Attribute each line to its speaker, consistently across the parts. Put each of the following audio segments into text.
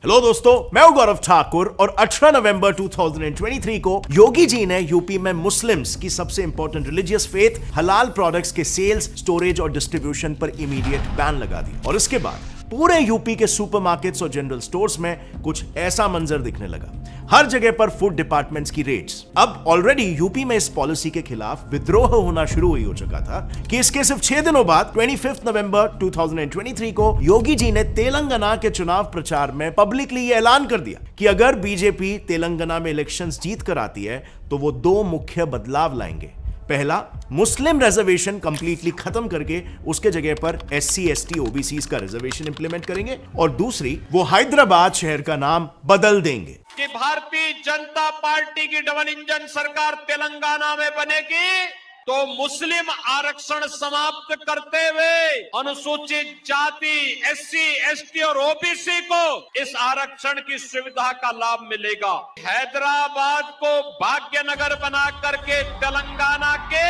Speaker 1: Hello दोस्तों, मैं हूं गौरव ठाकुर और 18 नवंबर 2023 को योगी जी ने यूपी में मुस्लिम्स की सबसे इंपॉर्टेंट रिलीजियस फेथ हलाल प्रोडक्ट्स के सेल्स, स्टोरेज और डिस्ट्रीब्यूशन पर इमीडिएट बैन लगा दी। और इसके बाद पूरे यूपी के सुपरमार्केट्स और जनरल स्टोर्स में कुछ ऐसा मंजर दिखने लगा। हर जगह पर फूड डिपार्टमेंट्स की रेड्स। अब ऑलरेडी यूपी में इस पॉलिसी के खिलाफ विद्रोह होना शुरू हो चुका था कि इसके सिर्फ 6 दिनों बाद 25 नवंबर 2023 को योगी जी ने तेलंगाना के चुनाव प्रचार में पब्लिकली ये ऐलान कर दिया कि अगर बीजेपी तेलंगाना में इलेक्शंस जीत कर आती है तो वो दो मुख्य बदलाव लाएंगे। पहला, मुस्लिम रिजर्वेशन कंप्लीटली खत्म करके उसके जगह पर एससी, एसटी, ओबीसी का रिजर्वेशन इंप्लीमेंट करेंगे और दूसरी, वो हैदराबाद शहर का नाम बदल देंगे
Speaker 2: कि भारतीय जनता पार्टी की डबल इंजन सरकार तेलंगाना में बनेगी तो मुस्लिम आरक्षण समाप्त करते हुए अनुसूचित जाति, एससी, एसटी और ओबीसी को इस आरक्षण की सुविधा का लाभ मिलेगा। हैदराबाद को भाग्यनगर बना करके तेलंगाना के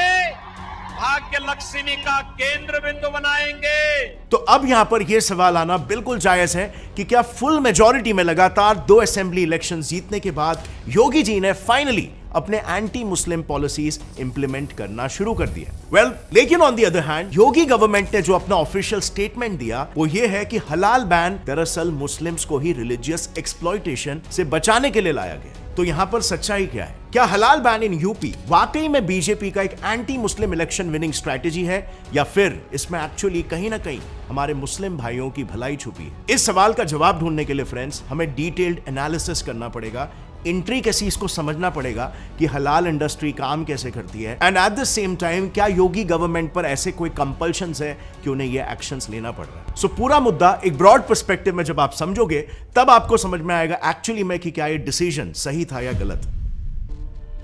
Speaker 2: भाग्य लक्ष्मी का केंद्र बिंदु बनाएंगे।
Speaker 1: तो अब यहां पर यह सवाल आना बिल्कुल जायज है कि क्या फुल मेजॉरिटी में लगातार 2 असेंबली इलेक्शंस जीतने के बाद योगी जी ने फाइनली अपने एंटी मुस्लिम पॉलिसीज इंप्लीमेंट करना शुरू कर दिया। लेकिन on the other hand Yogi government ने जो अपना ऑफिशियल स्टेटमेंट दिया वो ये है कि हलाल बैन दरअसल मुस्लिम्स को ही रिलीजियस एक्सप्लॉयटेशन से बचाने के लिए लाया गया। तो यहां पर सच्चाई क्या है? क्या हलाल बैन इन यूपी वाकई में बीजेपी का एक anti Muslim election winning strategy है या फिर इसमें एक्चुअली कहीं ना कहीं हमारे मुस्लिम भाइयों की भलाई छुपी है? इस सवाल का जवाब ढूंढने के लिए फ्रेंड्स हमें डिटेल्ड एनालिसिस करना पड़ेगा, इंट्रिकेसीज को समझना पड़ेगा कि हलाल इंडस्ट्री काम कैसे करती है and at the same time क्या योगी गवर्नमेंट पर ऐसे कोई कंपल्शंस है कि उन्हें ये एक्शंस लेना पड़ रहा है। सो पूरा मुद्दा एक ब्रॉड पर्सपेक्टिव में जब आप समझोगे तब आपको समझ में आएगा एक्चुअली में कि क्या ये डिसीजन सही था या गलत।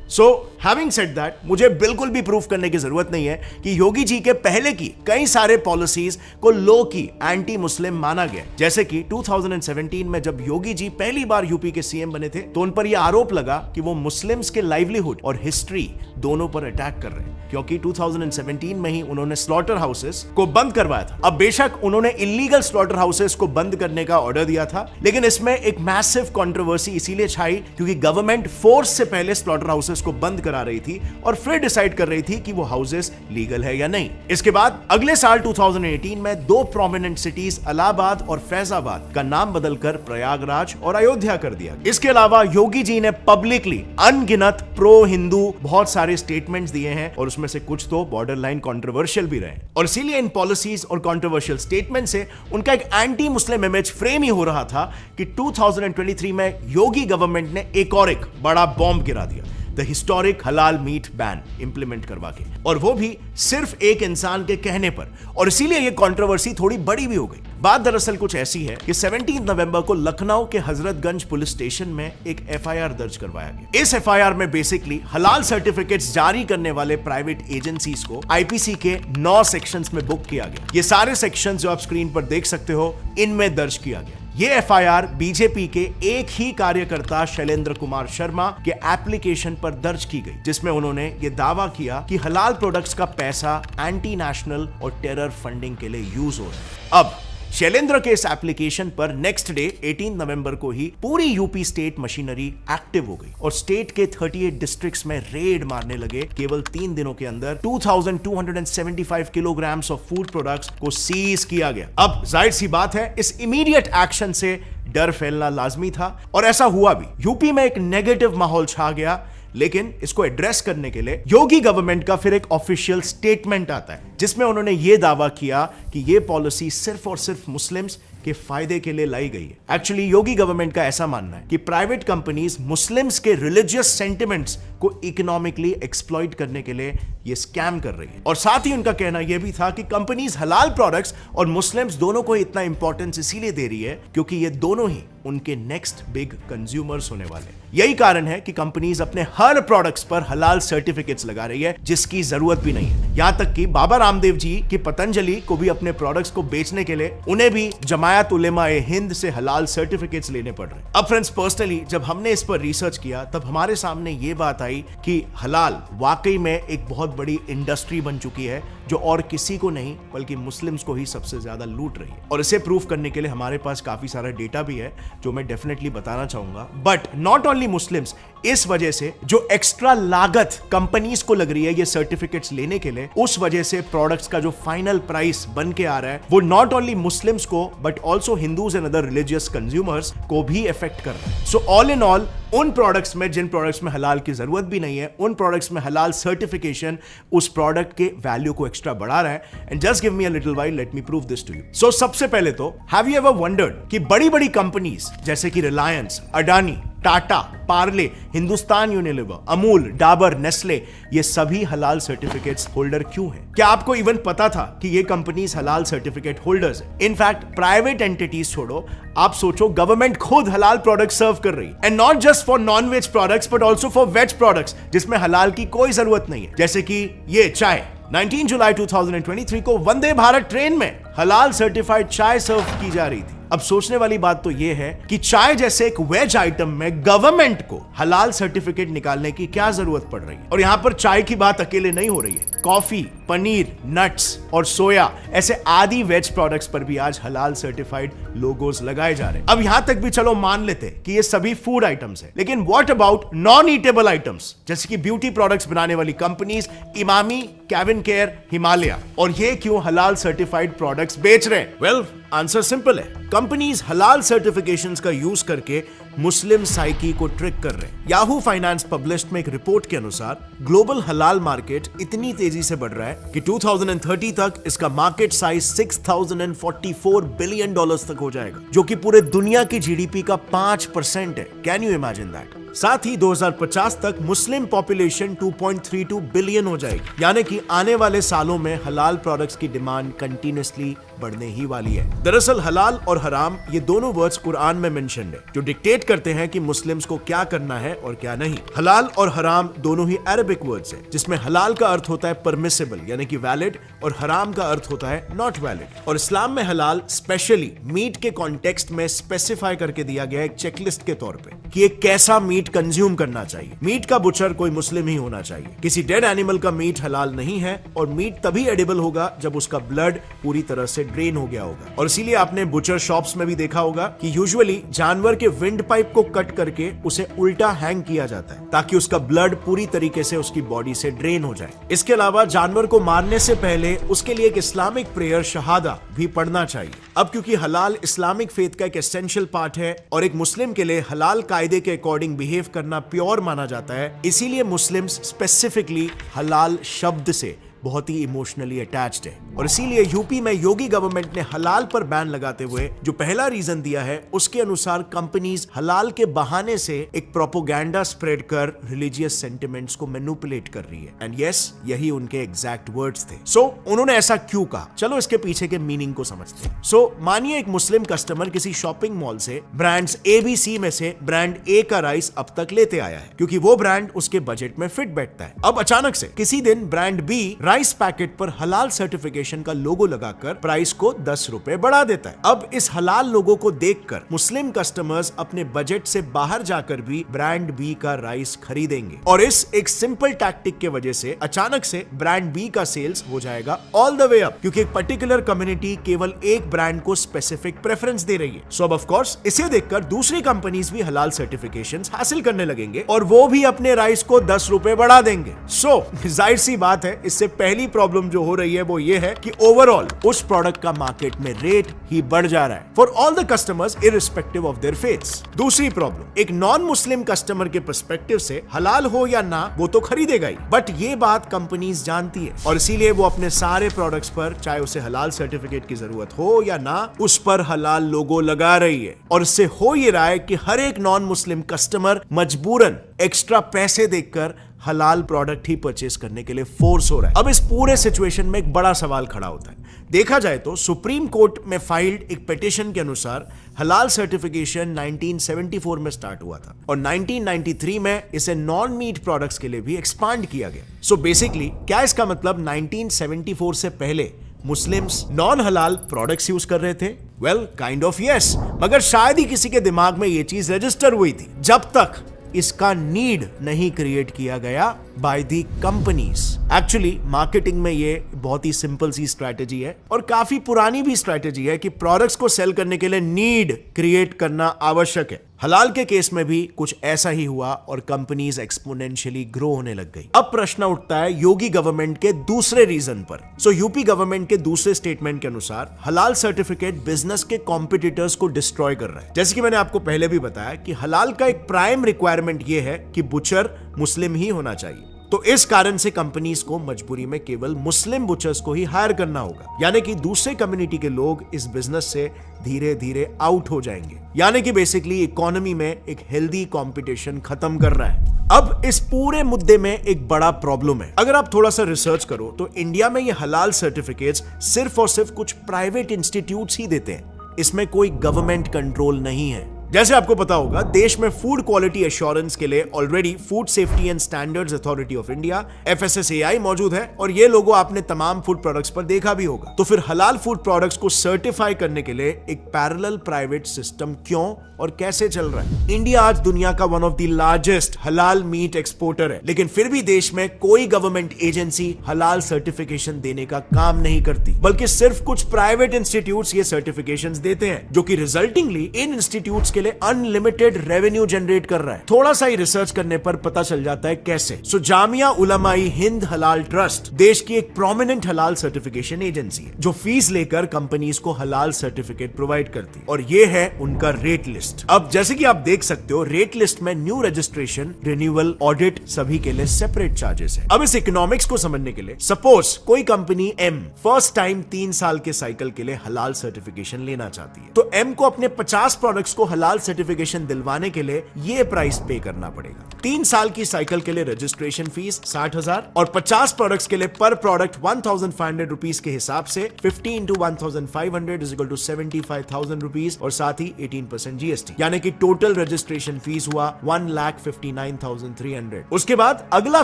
Speaker 1: सो हैविंग सेड दैट, मुझे बिल्कुल भी प्रूफ करने की जरूरत नहीं है कि योगी जी के पहले की कई सारे पॉलिसीज को लो की एंटी मुस्लिम माना गया। जैसे कि 2017 में जब योगी जी पहली बार यूपी के सीएम बने थे तो उन पर यह आरोप लगा कि वो मुस्लिम्स के लाइवलीहुड और हिस्ट्री दोनों पर अटैक कर रहे हैं, क्योंकि 2017 में ही उन्होंने स्लॉटर हाउसेस को बंद करवाया था। अब बेशक उन्होंने इलीगल स्लॉटर हाउसेस को बंद करने का ऑर्डर दिया था, लेकिन इसमें एक मैसिव कंट्रोवर्सी इसीलिए छाई क्योंकि गवर्नमेंट फोर्स से पहले स्लॉटर हाउसेस को बंद करा रही थी और फिर डिसाइड कर रही थी कि वो हाउसेस लीगल है या नहीं। इसके बाद अगले साल 2018 में 2 प्रोमिनेंट सिटीज इलाहाबाद और फैजाबाद का नाम बदलकर प्रयागराज और अयोध्या कर दिया। इसके अलावा योगी जी ने पब्लिकली अनगिनत प्रो हिंदू बहुत सारे स्टेटमेंट्स दिए हैं और उसमें से कुछ तो बॉर्डर लाइन कॉन्ट्रोवर्शियल भी रहे और इसीलिए इन पॉलिसीज और कॉन्ट्रोवर्शियल स्टेटमेंट से उनका एक एंटी मुस्लिम इमेज फ्रेम ही हो रहा था कि 2023 में योगी गवर्नमेंट ने एक और एक बड़ा बॉम्ब गिरा दिया, द हिस्टोरिक हलाल मीट बैन इंप्लीमेंट करवा के, और वो भी सिर्फ एक इंसान के कहने पर। और इसीलिए ये कंट्रोवर्सी थोड़ी बड़ी भी हो गई। बात दरअसल कुछ ऐसी है कि 17 नवंबर को लखनऊ के हजरतगंज पुलिस स्टेशन में एक एफआईआर दर्ज करवाया गया। इस एफआईआर में बेसिकली हलाल सर्टिफिकेट्स जारी करने वाले प्राइवेट एजेंसीज को आईपीसी के 9 सेक्शंस में बुक किया गया। ये सारे सेक्शंस जो आप स्क्रीन पर देख सकते हो इनमें दर्ज किया गया। ये एफआईआर बीजेपी के एक ही कार्यकर्ता शैलेंद्र कुमार शर्मा के एप्लीकेशन पर दर्ज की गई, जिसमें उन्होंने ये दावा किया कि हलाल प्रोडक्ट्स का पैसा एंटी नेशनल और टेरर फंडिंग के लिए यूज हो रहा है। अब शैलेंद्र के इस एप्लीकेशन पर नेक्स्ट डे 18 नवंबर को ही पूरी यूपी स्टेट मशीनरी एक्टिव हो गई और स्टेट के 38 डिस्ट्रिक्ट्स में रेड मारने लगे। केवल 3 दिनों के अंदर 2275 किलोग्राम्स ऑफ फूड प्रोडक्ट्स को सीज किया गया। अब जाहिर सी बात है इस इमीडिएट एक्शन से डर फैलना लाजमी था और ऐसा हुआ भी। यूपी में एक नेगेटिव माहौल छा गया, लेकिन इसको एड्रेस करने के लिए योगी गवर्नमेंट का फिर एक ऑफिशियल स्टेटमेंट आता है जिसमें उन्होंने यह दावा किया कि यह पॉलिसी सिर्फ और सिर्फ मुस्लिम्स के फायदे के लिए लाई गई है। एक्चुअली योगी गवर्नमेंट का ऐसा मानना है कि प्राइवेट कंपनीज मुस्लिम्स के रिलीजियस सेंटिमेंट्स को इकोनॉमिकली एक्सप्लॉइट करने के लिए ये स्कैम कर रही है। और साथ ही उनका कहना यह भी था कि कंपनीज हलाल प्रोडक्ट्स और मुस्लिम्स दोनों को इतना इंपॉर्टेंस इसीलिए दे रही है क्योंकि ये दोनों ही उनके नेक्स्ट बिग कंज्यूमर्स होने वाले। यही कारण है कि कंपनीज अपने हर प्रोडक्ट्स पर हलाल सर्टिफिकेट्स लगा रही है जिसकी जरूरत भी नहीं है। यहां तक कि बाबा रामदेव जी की पतंजलि को भी अपने प्रोडक्ट्स को बेचने के लिए उन्हें भी जमायत उलेमा-ए हिंद से हलाल सर्टिफिकेट्स लेने पड़ रहे हैं। अब फ्रेंड्स, पर्सनली जब हमने इस पर रिसर्च किया तब हमारे सामने ये बात आई कि हलाल वाकई में एक बहुत बड़ी इंडस्ट्री बन चुकी है जो और किसी को नहीं बल्कि मुस्लिम्स को ही सबसे ज्यादा लूट रही है। और इसे प्रूव करने के लिए हमारे पास काफी सारा डेटा भी है जो मैं डेफिनेटली बताना चाहूंगा। बट नॉट ओनली मुस्लिम्स, इस वजह से जो एक्स्ट्रा लागत कंपनीज को लग रही है ये सर्टिफिकेट्स लेने के लिए, उस वजह से प्रोडक्ट्स का जो फाइनल प्राइस बन के आ रहा है वो नॉट ओनली मुस्लिम्स को but also Hindus and other religious consumers को भी इफेक्ट कर रहा है। सो ऑल इन ऑल, उन प्रोडक्ट्स में जिन प्रोडक्ट्स में हलाल की जरूरत भी नहीं है, उन प्रोडक्ट्स में हलाल सर्टिफिकेशन उस प्रोडक्ट के वैल्यू को एक्स्ट्रा बढ़ा रहा है। And just give me a little while, let me prove this to you. So सबसे पहले तो हैव यू एवर वंडर्ड कि बड़ी बड़ी कंपनीज जैसे कि रिलायंस, अडानी, टाटा, पार्ले, हिंदुस्तान यूनिलीवर, अमूल, डाबर, नेस्ले, ये सभी हलाल सर्टिफिकेट्स होल्डर क्यों हैं? क्या आपको इवन पता था कि ये कंपनीज हलाल सर्टिफिकेट होल्डर्स हैं? इनफैक्ट प्राइवेट एंटिटीज छोड़ो, आप सोचो गवर्नमेंट खुद हलाल प्रोडक्ट सर्व कर रही है, and not just for non veg products but also for veg products जिसमें हलाल की कोई जरूरत नहीं है। जैसे कि ये चाय, 19 जुलाई 2023 को वंदे भारत ट्रेन में हलाल सर्टिफाइड चाय सर्व की जा रही थी। अब सोचने वाली बात तो यह है कि चाय जैसे एक वेज आइटम में गवर्नमेंट को हलाल सर्टिफिकेट निकालने की क्या जरूरत पड़ रही है? और यहां पर चाय की बात अकेले नहीं हो रही है, कॉफी, पनीर, नट्स और सोया ऐसे आदि वेज प्रोडक्ट्स पर भी आज हलाल सर्टिफाइड लोगोस लगाए जा रहे हैं। अब यहां तक भी चलो मान लेते कि ये सभी फूड आइटम्स है, लेकिन what about non eatable items जैसे कि ब्यूटी प्रोडक्ट्स बनाने वाली companies Emami, Kevin care, Himalaya, और ये क्यों हलाल सर्टिफाइड प्रोडक्ट्स बेच रहे हैं? वेल, आंसर सिंपल है। कंपनीज हलाल सर्टिफिकेशंस का यूज करके मुस्लिम साइकी को ट्रिक कर रहे हैं। याहू फाइनेंस पब्लिश्ड में एक रिपोर्ट के अनुसार ग्लोबल हलाल मार्केट इतनी तेजी से बढ़ रहा है कि 2030 तक इसका मार्केट साइज $6,044 बिलियन तक हो जाएगा, जो कि पूरे दुनिया की जीडीपी का 5% है। Can you imagine that? साथ ही 2050 तक मुस्लिम पॉपुलेशन 2.32 बिलियन हो जाएगी, यानी कि आने वाले सालों में हलाल प्रोडक्ट्स की डिमांड कंटिन्यूअसली बढ़ने ही वाली है। दरअसल हलाल और हराम ये दोनों वर्ड्स कुरान में मेंशन्ड है, जो डिक्टेट करते हैं कि मुस्लिम्स को क्या करना है और क्या नहीं। हलाल और हराम दोनों ही अरबिक वर्ड्स हैं, जिसमें हलाल का अर्थ होता है परमिसिबल यानी कि वैलिड, और हराम का अर्थ होता है नॉट वैलिड। और इस्लाम में हलाल स्पेशली मीट के कॉन्टेक्स्ट में स्पेसिफाई करके दिया गया एक चेकलिस्ट के तौर पे कि एक कैसा मीट कंज्यूम करना चाहिए। मीट का बुचर कोई मुस्लिम ही होना चाहिए। किसी डेड एनिमल का मीट हलाल नहीं है, और मीट तभी एडिबल होगा जब उसका ब्लड पूरी तरह से ड्रेन हो गया होगा। और इसीलिए आपने बुचर शॉप्स में भी देखा होगा कि यूजुअली जानवर के विंड पाइप को कट करके उसे उल्टा हैंग किया जाता है ताकि उसका ब्लड पूरी तरीके से उसकी बॉडी से ड्रेन हो जाए। इसके अलावा जानवर को मारने से पहले उसके लिए एक इस्लामिक प्रेयर शहादा भी पढ़ना चाहिए। अब क्योंकि हलाल इस्लामिक फेथ का एक एसेंशियल पार्ट है और एक मुस्लिम के लिए हलाल कायदे के अकॉर्डिंग बिहेव करना प्योर माना जाता है, इसीलिए मुस्लिम्स स्पेसिफिकली हलाल शब्द से बहुत ही इमोशनली अटैच्ड है। और इसीलिए यूपी में योगी गवर्नमेंट ने हलाल पर बैन लगाते हुए जो पहला रीजन दिया है, उसके अनुसार कंपनीज हलाल के बहाने से एक प्रोपोगेंडा स्प्रेड कर रिलीजियस सेंटिमेंट्स को मैनिपुलेट कर रही है। एंड यस, यही उनके एग्जैक्ट वर्ड्स थे। सो उन्होंने ऐसा क्यों कहा? चलो इसके पीछे के मीनिंग को समझते हैं। सो मानिए एक मुस्लिम कस्टमर किसी शॉपिंग मॉल से ब्रांड्स ABC में से ब्रांड A का राइस अब तक लेते आया है, क्योंकि वो ब्रांड उसके बजट में फिट बैठता है। अब अचानक से किसी दिन ब्रांड B राइस पैकेट पर हलाल सर्टिफिकेशन का लोगो लगाकर प्राइस को 10 रुपए बढ़ा देता है। अब इस हलाल लोगो को देखकर मुस्लिम कस्टमर्स अपने बजट से बाहर जाकर भी ब्रांड बी का राइस खरीदेंगे, और इस एक सिंपल टैक्टिक के वजह से अचानक से ब्रांड बी का सेल्स हो जाएगा ऑल द वे अप, क्योंकि एक पर्टिकुलर कम्युनिटी केवल एक ब्रांड को स्पेसिफिक प्रेफरेंस दे रही है। सो अब ऑफ कोर्स इसे देखकर दूसरी कंपनीज भी हलाल सर्टिफिकेशंस हासिल करने लगेंगे और वो भी अपने राइस को 10 रुपए बढ़ा देंगे। सो जाहिर सी बात है, इससे पहली प्रॉब्लम जो हो रही है वो ये है कि ओवरऑल उस प्रोडक्ट का मार्केट में रेट ही बढ़ जा रहा है for all the customers irrespective of their faiths. दूसरी प्रॉब्लम, एक नॉन मुस्लिम कस्टमर के पर्सपेक्टिव से हलाल हो या ना वो तो खरीदेगा ही, बट ये बात कंपनीज जानती है और इसीलिए वो अपने सारे प्रोडक्ट्स पर, चाहे उसे हलाल सर्टिफिकेट की जरूरत हो या ना, उस पर हलाल लोगो लगा रही है। और इससे हो ये रहा है कि हर एक नॉन मुस्लिम कस्टमर मजबूरन एक्स्ट्रा पैसे देकर हलाल प्रोडक्ट ही परचेस करने के लिए फोर्स हो रहा है। अब इस पूरे सिचुएशन में एक बड़ा सवाल खड़ा होता है। देखा जाए तो सुप्रीम कोर्ट में फाइल्ड एक पिटीशन के अनुसार हलाल सर्टिफिकेशन 1974 में स्टार्ट हुआ था और 1993 में इसे नॉन मीट प्रोडक्ट्स के लिए भी एक्सपांड किया गया। सो बेसिकली क्या इसका मतलब 1974 से पहले मुस्लिम्स नॉन हलाल प्रोडक्ट्स यूज कर रहे थे? वेल, काइंड ऑफ यस, मगर शायद ही किसी के दिमाग में यह चीज रजिस्टर हुई थी जब तक इसका नीड नहीं क्रिएट किया गया by the companies. Actually marketing में ये बहुत ही सिंपल सी स्ट्रैटेजी है और काफी पुरानी भी स्ट्रैटेजी है कि प्रोडक्ट्स को सेल करने के लिए नीड क्रिएट करना आवश्यक है। हलाल के केस में भी कुछ ऐसा ही हुआ और कंपनीज एक्सपोनेंशियली ग्रो होने लग गई। अब प्रश्न उठता है योगी गवर्नमेंट के दूसरे रीजन पर। यूपी गवर्नमेंट के दूसरे स्टेटमेंट के अनुसार हलाल सर्टिफिकेट बिजनेस के कॉम्पिटिटर्स को डिस्ट्रॉय कर रहा है। जैसे कि मैंने आपको पहले भी बताया कि हलाल का एक प्राइम रिक्वायरमेंट यह है कि बुचर मुस्लिम ही होना चाहिए। तो इस कारण से कंपनीज को मजबूरी में केवल मुस्लिम बुचर्स को ही हायर करना होगा, यानी कि दूसरे कम्युनिटी के लोग इस बिजनेस से धीरे धीरे आउट हो जाएंगे, यानी कि बेसिकली इकोनॉमी में एक हेल्दी कंपटीशन खत्म कर रहा है। अब इस पूरे मुद्दे में एक बड़ा प्रॉब्लम है। अगर आप थोड़ा सा रिसर्च करो तो इंडिया में ये हलाल सर्टिफिकेट्स सिर्फ और सिर्फ कुछ प्राइवेट इंस्टीट्यूट्स ही देते हैं, इसमें कोई गवर्नमेंट कंट्रोल नहीं है। जैसे आपको पता होगा देश में फूड क्वालिटी एश्योरेंस के लिए already food safety and standards authority of India FSSAI मौजूद है और ये लोगो आपने तमाम फूड प्रोडक्ट्स पर देखा भी होगा। तो फिर हलाल फूड प्रोडक्ट्स को सर्टिफाई करने के लिए एक पैरेलल प्राइवेट सिस्टम क्यों और कैसे चल रहा है? इंडिया आज दुनिया का वन ऑफ द लार्जेस्ट हलाल मीट एक्सपोर्टर है, लेकिन फिर भी देश में कोई गवर्नमेंट एजेंसी हलाल सर्टिफिकेशन देने का काम नहीं करती, बल्कि सिर्फ कुछ प्राइवेट इंस्टीट्यूट्स ये सर्टिफिकेशंस देते हैं, जो कि रिजल्टिंगली इन इंस्टीट्यूट्स के लिए अनलिमिटेड रेवेन्यू जनरेट कर रहा है। थोड़ा सा ही रिसर्च करने पर पता चल जाता है कैसे। जामिया उलमाई हिंद हलाल ट्रस्ट देश की एक प्रोमिनेंट हलाल सर्टिफिकेशन एजेंसी है, जो फीस लेकर कंपनीज को हलाल सर्टिफिकेट प्रोवाइड करती है, और ये है उनका रेट लिस्ट। अब जैसे कि आप देख सकते हो रेट लिस्ट में न्यू रजिस्ट्रेशन, रिन्यूअल, ऑडिट सभी के लिए सेपरेट चार्जेस है। अब इस इकोनॉमिक्स को समझने के लिए सपोज कोई कंपनी एम फर्स्ट टाइम 3 साल के साइकिल के लिए हलाल सर्टिफिकेशन लेना चाहती है, तो एम को अपने 50 प्रोडक्ट्स को हलाल सर्टिफिकेशन दिलवाने के लिए ये प्राइस पे करना पड़ेगा। 3 साल की साइकिल के लिए रजिस्ट्रेशन फीस 60,000 और 50 प्रोडक्ट्स के लिए पर प्रोडक्ट 1,500 रुपीज के हिसाब से 50 into 1,500 is equal to 75,000 rupees और साथ ही 18% GST, यानी कि टोटल रजिस्ट्रेशन फीस हुआ 1,59,300। उसके बाद अगला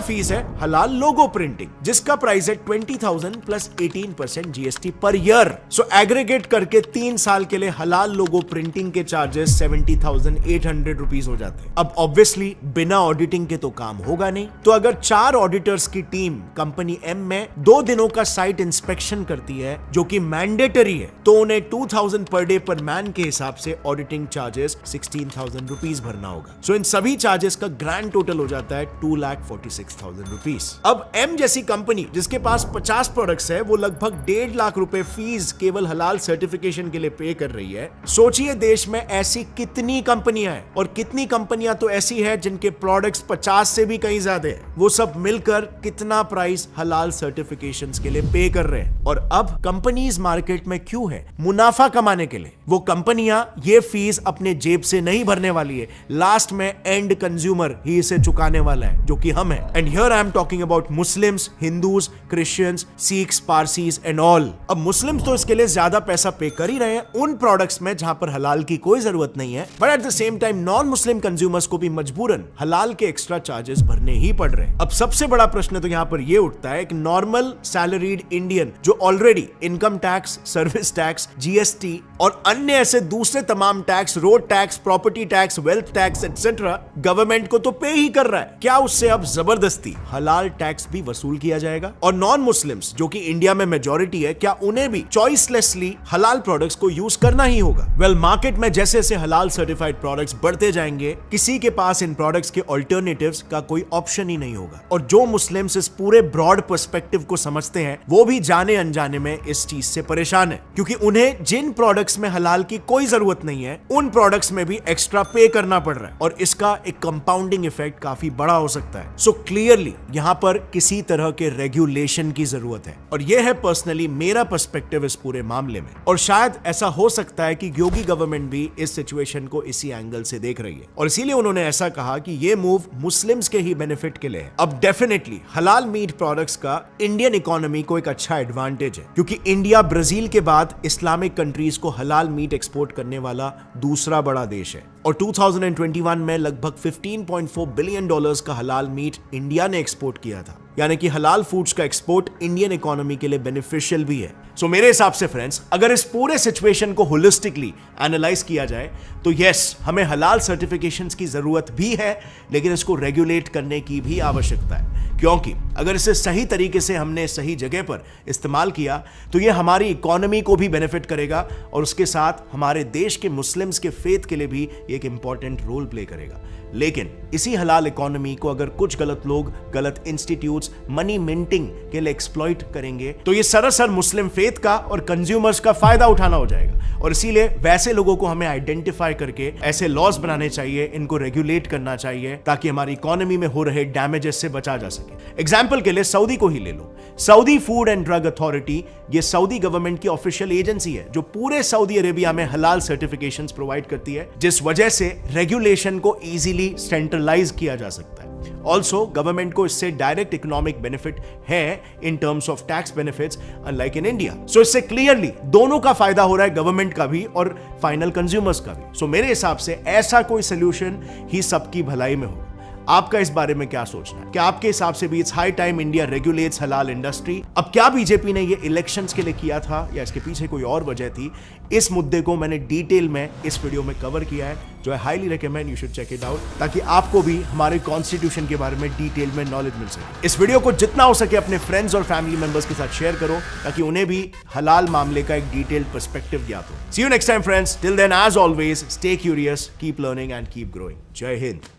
Speaker 1: फीस है हलाल लोगो प्रिंटिंग, जिसका प्राइस है 20,000 प्लस 18% GST पर ईयर। सो एग्रीगेट करके 3 साल के लिए हलाल लोगो प्रिंटिंग के चार्जेस 70,800 रुपीज हो जाते हैं। अब ऑब्वियसली बिना ऑडिटिंग के तो काम होगा नहीं, तो अगर 4 ऑडिटर्स की टीम कंपनी एम में 2 दिनों का साइट इंस्पेक्शन करती है, जो कि मैंडेटरी है, तो उन्हें 2,000 पर डे पर मैन के हिसाब से ऑडिटिंग चार्जेस 16,000 रुपीज भरना होगा। सो इन सभी चार्जेस का ग्रैंड टोटल हो जाता है 2,46,000 रुपीज। अब एम जैसी कंपनी जिसके पास 50 प्रोडक्ट्स है, वो लगभग 1.5 लाख रुपए फीस केवल हलाल सर्टिफिकेशन के लिए पे कर रही है। सोचिए देश में ऐसी कितनी कंपनियां हैं, और कितनी कंपनियां तो ऐसी है जिनके प्रोडक्ट्स 50 से भी कहीं ज्यादा है। वो सब मिलकर कितना प्राइस हलाल सर्टिफिकेशंस के लिए पे कर रहे हैं। और अब कंपनीज मार्केट में क्यों है? मुनाफा कमाने के लिए। वो कंपनियां ये फीस अपने जेब से नहीं भरने वाली है, लास्ट में एंड कंज्यूमर ही इसे चुकाने वाला है, जो कि हम हैं। And here I am talking about Muslims, Hindus, Christians, Sikhs, Parsis and all. अब मुस्लिम्स तो इसके लिए ज्यादा पैसा पे कर ही रहे हैं उन प्रोडक्ट्स में जहां पर हलाल की कोई जरूरत नहीं है, but at the same time non Muslim consumers को भी मजबूरन हलाल के एक्स्ट्रा चार्जेस भरने ही पड़ रहे हैं। अब सबसे बड़ा प्रश्न तो यहां पर यह उठता है कि नॉर्मल सैलरीड इंडियन जो already income tax, service tax, GST और अन्य ऐसे दूसरे तमाम tax, road tax, property tax, wealth tax etcetera government को तो पे ही कर रहा है, क्या उससे अब जबरदस्ती हलाल टैक्स भी वसूल किया जाएगा? और नॉन मुस्लिम्स जो कि इंडिया में मेजॉरिटी है, क्या उन्हें भी चॉइसलेसली हलाल प्रोडक्ट्स को यूज करना ही होगा? वेल, मार्केट में जैसे जैसे हलाल सर्टिफाइड प्रोडक्ट्स बढ़ते जाएंगे, किसी के पास इन प्रोडक्ट्स के ऑल्टरनेटिव्स का कोई ऑप्शन ही नहीं होगा। और जो मुस्लिम्स इस पूरे ब्रॉड पर्सपेक्टिव को समझते हैं, वो भी जाने अनजाने में इस चीज से परेशान है, क्योंकि उन्हें जिन प्रोडक्ट्स में हलाल की कोई जरूरत नहीं है, उन प्रोडक्ट्स में भी एक्स्ट्रा पे करना पड़ रहा है, और इसका एक कंपाउंडिंग इफेक्ट काफी बड़ा हो सकता है। सो क्लियरली यहां पर किसी तरह के रेगुलेशन की जरूरत है, और यह है पर्सनली मेरा पर्सपेक्टिव इस पूरे मामले में। और शायद ऐसा हो सकता है कि योगी गवर्नमेंट भी इस सिचुएशन को इसी एंगल से देख रही है, और इसीलिए उन्होंने ऐसा कहा कि यह मूव मुस्लिम्स के ही बेनिफिट के लिए है। अब डेफिनेटली हलाल मीट प्रोडक्ट्स का इंडियन इकोनॉमी को एक अच्छा एडवांटेज है, क्योंकि इंडिया ब्राजील के बाद इस्लामिक कंट्रीज को हलाल मीट एक्सपोर्ट करने वाला दूसरा बड़ा देश है, और 2021 में लगभग $15.4 बिलियन का हलाल मीट इंडिया ने एक्सपोर्ट किया था, यानी कि हलाल फूड्स का एक्सपोर्ट इंडियन इकोनॉमी के लिए बेनिफिशियल भी है। सो मेरे हिसाब से फ्रेंड्स, अगर इस पूरे सिचुएशन को होलिस्टिकली एनालाइज किया जाए तो यस, हमें हलाल सर्टिफिकेशंस की जरूरत भी है, लेकिन इसको रेगुलेट करने की भी आवश्यकता है, क्योंकि अगर इसे सही तरीके से हमने सही जगह पर इस्तेमाल किया तो ये हमारी इकोनॉमी को भी बेनिफिट करेगा और उसके साथ हमारे देश के मुस्लिम्स के फेथ के लिए भी एक इंपॉर्टेंट रोल प्ले करेगा। लेकिन इसी हलाल इकोनॉमी को अगर कुछ गलत लोग, गलत इंस्टीट्यूट्स मनी मिंटिंग के लिए एक्सप्लॉइट करेंगे तो ये सरासर मुस्लिम फेथ का और कंज्यूमर्स का फायदा उठाना हो जाएगा। और इसीलिए वैसे लोगों को हमें आइडेंटिफाई करके ऐसे लॉज बनाने चाहिए, इनको रेगुलेट करना चाहिए ताकि हमारी इकोनॉमी में हो रहे डैमेजेस से बचा जा सके। एग्जाम्पल के लिए सऊदी को ही ले लो। Saudi food and drug authority ये सऊदी गवर्नमेंट की ऑफिशियल एजेंसी है जो पूरे सऊदी अरेबिया में हलाल सर्टिफिकेशंस प्रोवाइड करती है, जिस वजह से रेगुलेशन को इजीली सेंट्रलाइज किया जा सकता है। ऑल्सो गवर्नमेंट को इससे डायरेक्ट इकोनॉमिक बेनिफिट है in terms of tax benefits unlike in India. So इससे क्लियरली दोनों का फायदा हो रहा है, गवर्नमेंट का भी और फाइनल कंज्यूमर्स का भी। सो मेरे हिसाब से ऐसा कोई सोल्यूशन ही सबकी भलाई में होगा। आपका इस बारे में क्या सोचना है? क्या आपके हिसाब से भी it's high time India regulates हलाल इंडस्ट्री? अब क्या बीजेपी ने ये इलेक्शंस के लिए किया था या इसके पीछे कोई और वजह थी? इस मुद्दे को मैंने डिटेल में इस वीडियो में कवर किया है, जो I highly recommend you should check it out, ताकि आपको भी हमारे कॉन्स्टिट्यूशन के बारे में डिटेल में नॉलेज मिल सके। इस वीडियो को जितना हो सके अपने फ्रेंड्स और फैमिली मेंबर्स के साथ शेयर करो ताकि उन्हें भी हलाल मामले का एक डिटेल्ड पर्सपेक्टिव ज्ञात हो। See you next time friends, till then as always stay curious, keep learning and keep growing. जय हिंद।